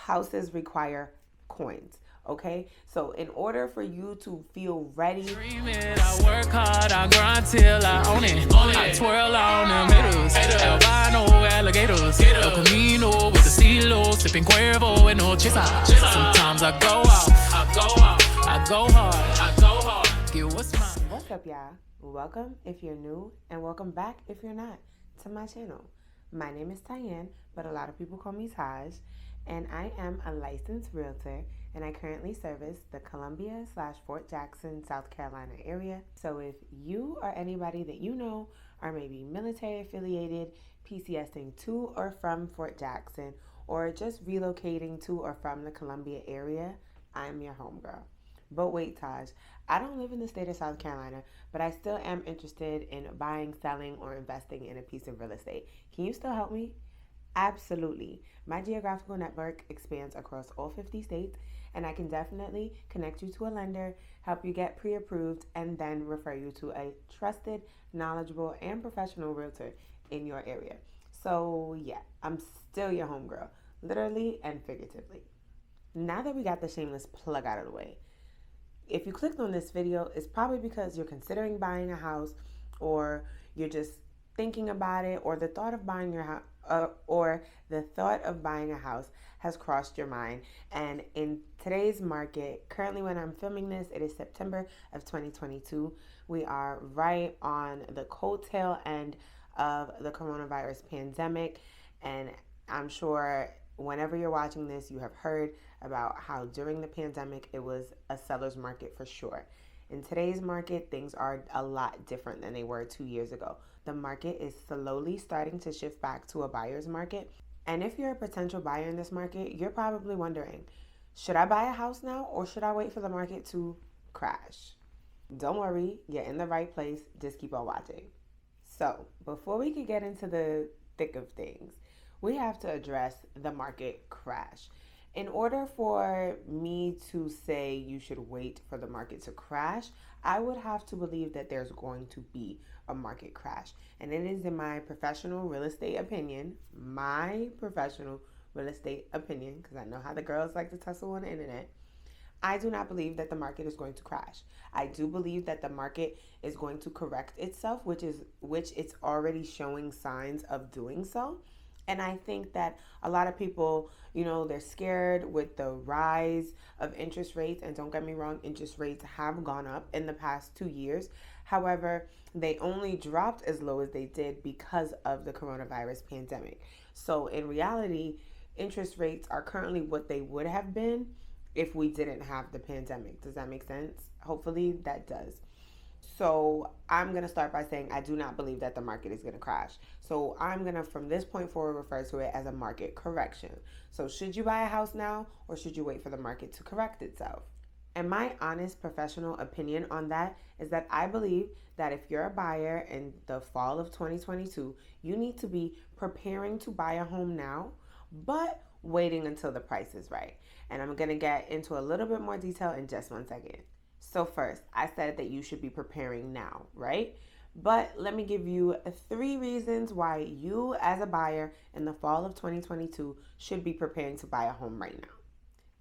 houses require coins. Okay, so in order for you to feel ready, I work hard, I grind till I own it. I twirl on them haters, albino alligators, El Camino with the stilo, sipping Cuervo and no chisa. Sometimes I go out, I go hard, get what's mine. What's up, y'all? Welcome if you're new, and welcome back if you're not to my channel. My name is Tyanne, but a lot of people call me Taj, and I am a licensed realtor, and I currently service the Columbia/Fort Jackson, South Carolina area. So if you or anybody that you know are maybe military affiliated, PCSing to or from Fort Jackson, or just relocating to or from the Columbia area, I'm your homegirl. But wait, Taj, I don't live in the state of South Carolina, but I still am interested in buying, selling, or investing in a piece of real estate. Can you still help me? Absolutely. My geographical network expands across all 50 states, and I can definitely connect you to a lender, help you get pre-approved, and then refer you to a trusted, knowledgeable, and professional realtor in your area. So yeah, I'm still your homegirl, literally and figuratively. Now that we got the shameless plug out of the way, if you clicked on this video, it's probably because you're considering buying a house, or you're just thinking about it, or the thought of buying your house, has crossed your mind. And in today's market, currently when I'm filming this, it is September of 2022. We are right on the coattail end of the coronavirus pandemic, and I'm sure whenever you're watching this, you have heard about how during the pandemic, it was a seller's market for sure. In today's market, things are a lot different than they were 2 years ago. The market is slowly starting to shift back to a buyer's market. And if you're a potential buyer in this market, you're probably wondering, should I buy a house now, or should I wait for the market to crash? Don't worry, you're in the right place. Just keep on watching. So before we can get into the thick of things, we have to address the market crash. In order for me to say you should wait for the market to crash, I would have to believe that there's going to be a market crash. And it is in my professional real estate opinion, because I know how the girls like to tussle on the internet. I do not believe that the market is going to crash. I do believe that the market is going to correct itself, which it's already showing signs of doing so. And I think that a lot of people, they're scared with the rise of interest rates. And don't get me wrong, interest rates have gone up in the past 2 years. However, they only dropped as low as they did because of the coronavirus pandemic. So in reality, interest rates are currently what they would have been if we didn't have the pandemic. Does that make sense? Hopefully that does. So I'm going to start by saying I do not believe that the market is going to crash. So I'm going to, from this point forward, refer to it as a market correction. So should you buy a house now, or should you wait for the market to correct itself? And my honest professional opinion on that is that I believe that if you're a buyer in the fall of 2022, you need to be preparing to buy a home now, but waiting until the price is right. And I'm going to get into a little bit more detail in just 1 second. So first, I said that you should be preparing now, right? But let me give you 3 reasons why you as a buyer in the fall of 2022 should be preparing to buy a home right now.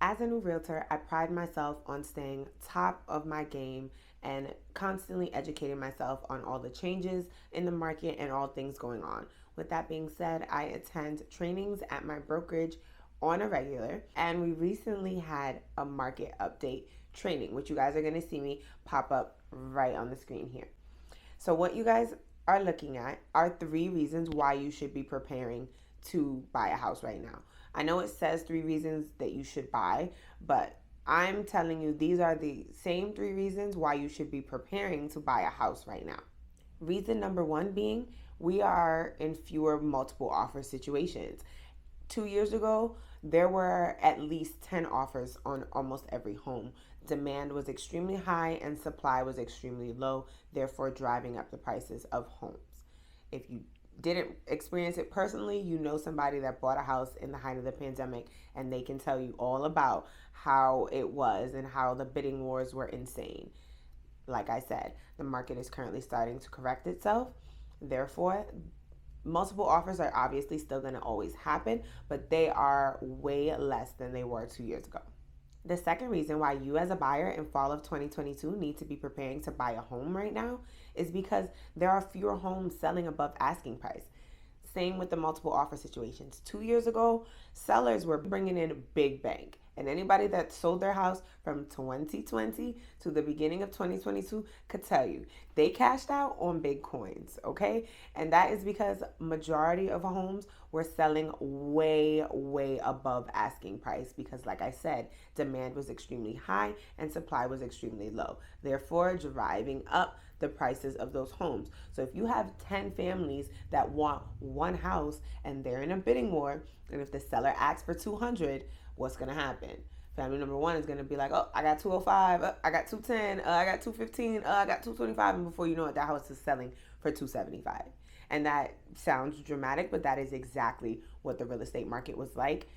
As a new realtor, I pride myself on staying top of my game and constantly educating myself on all the changes in the market and all things going on. With that being said, I attend trainings at my brokerage on a regular, and we recently had a market update training, which you guys are going to see me pop up right on the screen here. So what you guys are looking at are 3 reasons why you should be preparing to buy a house right now. I know it says 3 reasons that you should buy, but I'm telling you these are the same 3 reasons why you should be preparing to buy a house right now. Reason number 1 being, we are in fewer multiple offer situations. 2 years ago, there were at least 10 offers on almost every home. Demand was extremely high and supply was extremely low, therefore driving up the prices of homes. If you didn't experience it personally, you know somebody that bought a house in the height of the pandemic, and they can tell you all about how it was and how the bidding wars were insane. Like I said, the market is currently starting to correct itself. Therefore, multiple offers are obviously still going to always happen, but they are way less than they were 2 years ago. The second reason why you as a buyer in fall of 2022 need to be preparing to buy a home right now is because there are fewer homes selling above asking price. Same with the multiple offer situations. 2 years ago, sellers were bringing in big bank. And anybody that sold their house from 2020 to the beginning of 2022 could tell you they cashed out on big coins, okay? And that is because majority of homes were selling way, way above asking price because, like I said, demand was extremely high and supply was extremely low, therefore driving up the prices of those homes. So if you have 10 families that want one house and they're in a bidding war, and if the seller asks for 200, what's going to happen? Family number one is going to be like, oh, I got 205, I got 210, I got 215, I got 225, and before you know it, that house is selling for 275. And that sounds dramatic, but that is exactly what the real estate market was like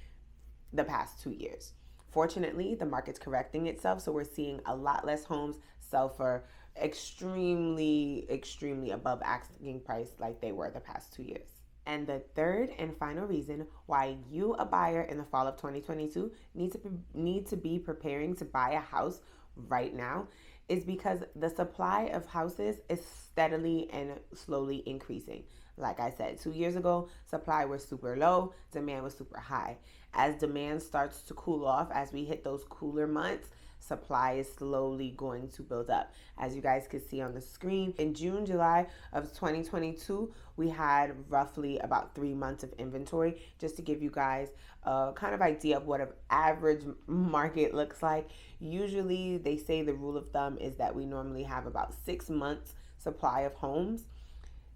the past 2 years. Fortunately, the market's correcting itself, so we're seeing a lot less homes sell for extremely, extremely above asking price like they were the past 2 years. And the third and final reason why you, a buyer in the fall of 2022, need to be preparing to buy a house right now is because the supply of houses is steadily and slowly increasing. Like I said, 2 years ago, supply was super low, demand was super high. As demand starts to cool off, as we hit those cooler months, supply is slowly going to build up. As you guys can see on the screen, in June, July of 2022, we had roughly about 3 months of inventory, just to give you guys a kind of idea of what an average market looks like. Usually, they say the rule of thumb is that we normally have about 6 months supply of homes.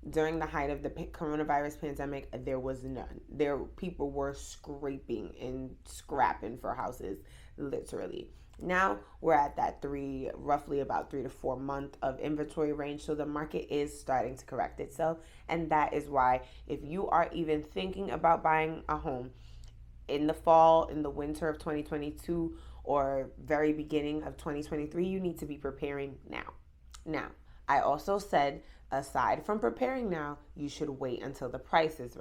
During the height of the coronavirus pandemic, there was none. People were scraping and scrapping for houses, literally. Now we're at that roughly about 3 to 4 month of inventory range. So the market is starting to correct itself. And that is why if you are even thinking about buying a home in the fall, in the winter of 2022, or very beginning of 2023, you need to be preparing now. Now, I also said, aside from preparing now, you should wait until the price is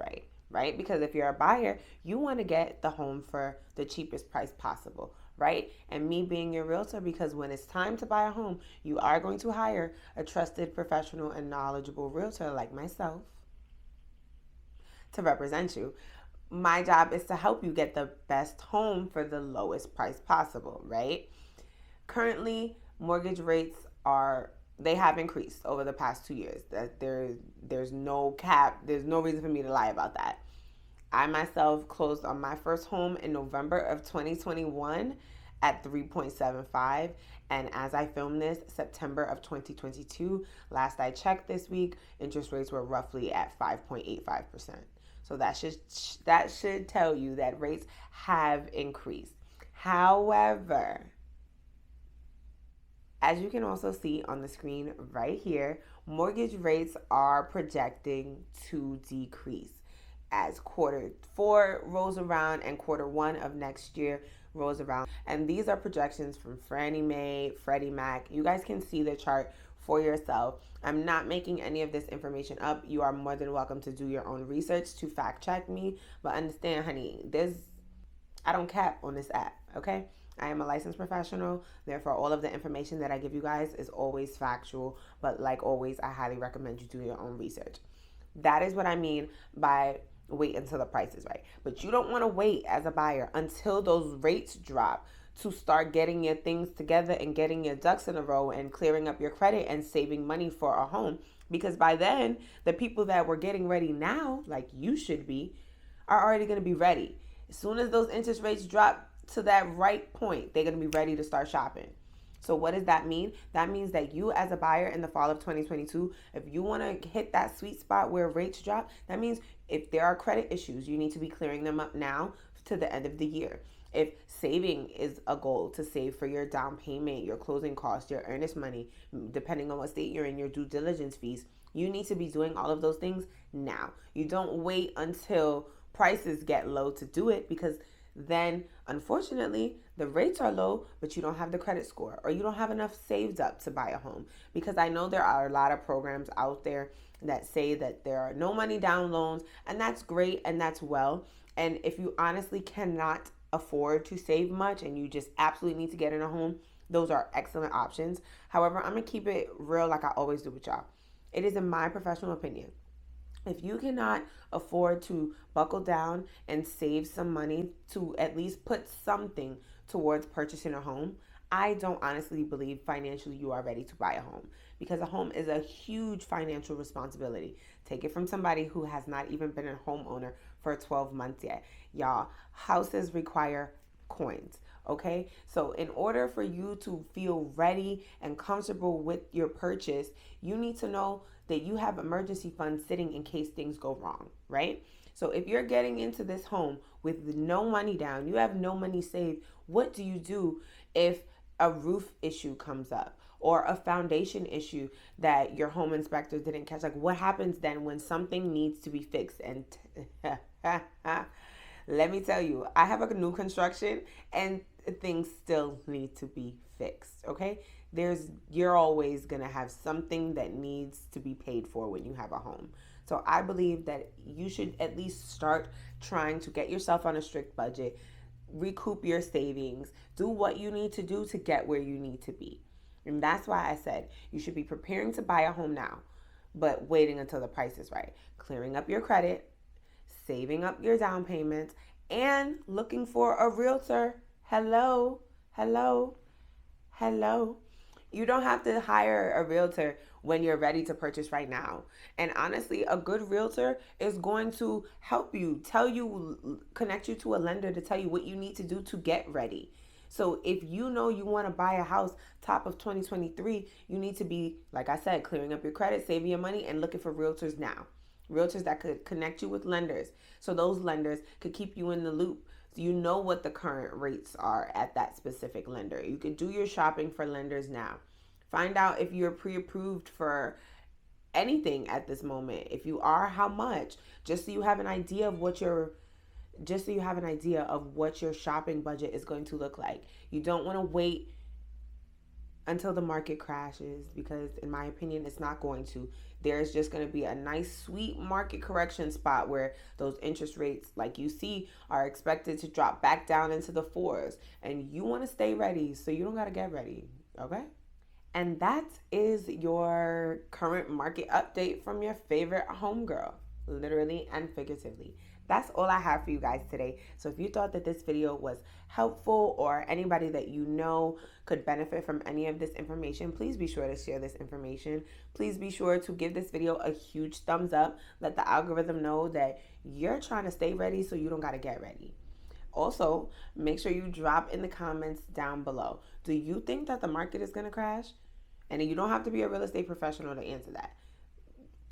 right? Because if you're a buyer, you want to get the home for the cheapest price possible, right? And me being your realtor, because when it's time to buy a home, you are going to hire a trusted, professional, and knowledgeable realtor like myself to represent you. My job is to help you get the best home for the lowest price possible, right? Currently, mortgage rates they have increased over the past 2 years. That there's no cap. There's no reason for me to lie about that. I myself closed on my first home in November of 2021 at 3.75, and as I film this, September of 2022, last I checked this week, interest rates were roughly at 5.85%. So that should tell you that rates have increased. However, as you can also see on the screen right here, mortgage rates are projecting to decrease as Q4 rolls around and Q1 of next year rolls around. And these are projections from Fannie Mae, Freddie Mac. You guys can see the chart for yourself. I'm not making any of this information up. You are more than welcome to do your own research to fact check me. But understand, honey, I don't cap on this app, okay? I am a licensed professional, therefore all of the information that I give you guys is always factual, but like always, I highly recommend you do your own research. That is what I mean by wait until the price is right. But you don't want to wait as a buyer until those rates drop to start getting your things together and getting your ducks in a row and clearing up your credit and saving money for a home. Because by then, the people that were getting ready now, like you should be, are already going to be ready. As soon as those interest rates drop to that right point, they're going to be ready to start shopping. So what does that mean? That means that you as a buyer in the fall of 2022, if you want to hit that sweet spot where rates drop, that means if there are credit issues, you need to be clearing them up now to the end of the year. If saving is a goal, to save for your down payment, your closing costs, your earnest money, depending on what state you're in, your due diligence fees, you need to be doing all of those things now. You don't wait until prices get low to do it, because then unfortunately the rates are low, but you don't have the credit score or you don't have enough saved up to buy a home. Because I know there are a lot of programs out there that say that there are no money down loans, and that's great and that's well. And if you honestly cannot afford to save much and you just absolutely need to get in a home, those are excellent options. However, I'm gonna keep it real like I always do with y'all. It is in my professional opinion, if you cannot afford to buckle down and save some money to at least put something towards purchasing a home, I don't honestly believe financially you are ready to buy a home, because a home is a huge financial responsibility. Take it from somebody who has not even been a homeowner for 12 months yet. Y'all, houses require coins. Okay, so in order for you to feel ready and comfortable with your purchase, you need to know that you have emergency funds sitting in case things go wrong, right? So if you're getting into this home with no money down, you have no money saved, what do you do if a roof issue comes up or a foundation issue that your home inspector didn't catch? Like, what happens then when something needs to be fixed? And let me tell you, I have a new construction and things still need to be fixed, okay? You're always gonna have something that needs to be paid for when you have a home. So I believe that you should at least start trying to get yourself on a strict budget, recoup your savings, do what you need to do to get where you need to be. And that's why I said you should be preparing to buy a home now, but waiting until the price is right. Clearing up your credit, saving up your down payments, and looking for a realtor. Hello. You don't have to hire a realtor when you're ready to purchase right now. And honestly, a good realtor is going to help you, connect you to a lender to tell you what you need to do to get ready. So if you know you want to buy a house top of 2023, you need to be, like I said, clearing up your credit, saving your money, and looking for realtors now. Realtors that could connect you with lenders. So those lenders could keep you in the loop. So you know what the current rates are at that specific lender. You can do your shopping for lenders now. Find out if you're pre-approved for anything at this moment. If you are, how much? Just so you have an idea of what your shopping budget is going to look like. You don't want to wait until the market crashes, because in my opinion, it's not going to. There's just going to be a nice, sweet market correction spot where those interest rates, like you see, are expected to drop back down into the 4s. And you want to stay ready, so you don't got to get ready, okay? And that is your current market update from your favorite homegirl, literally and figuratively. That's all I have for you guys today. So if you thought that this video was helpful, or anybody that you know could benefit from any of this information, please be sure to share this information. Please be sure to give this video a huge thumbs up. Let the algorithm know that you're trying to stay ready so you don't got to get ready. Also, make sure you drop in the comments down below. Do you think that the market is going to crash? And you don't have to be a real estate professional to answer that.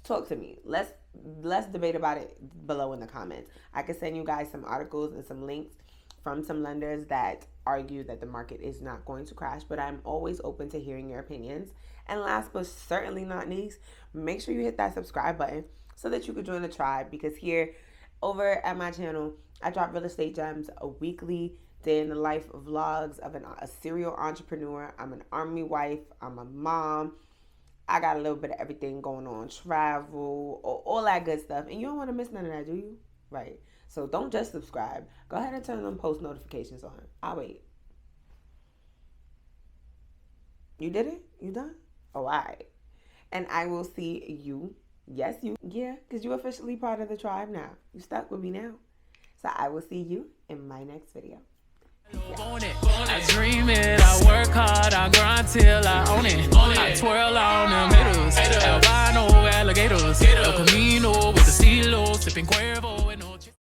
Talk to me. Let's debate about it below in the comments. I can send you guys some articles and some links from some lenders that argue that the market is not going to crash, but I'm always open to hearing your opinions. And last but certainly not least, make sure you hit that subscribe button so that you can join the tribe, because here over at my channel, I drop real estate gems, a weekly day in the life vlogs of a serial entrepreneur. I'm an army wife, I'm a mom, I got a little bit of everything going on, travel, all that good stuff. And you don't want to miss none of that, do you? Right. So don't just subscribe. Go ahead and turn them post notifications on. I'll wait. You did it? You done? Oh, all right. And I will see you. Yes, you. Yeah, because you're officially part of the tribe now. You stuck with me now. So I will see you in my next video. I dream it, I work hard, I grind till I own it. I twirl on them haters, albino alligators, El Camino with the stilo, sipping Cuervo.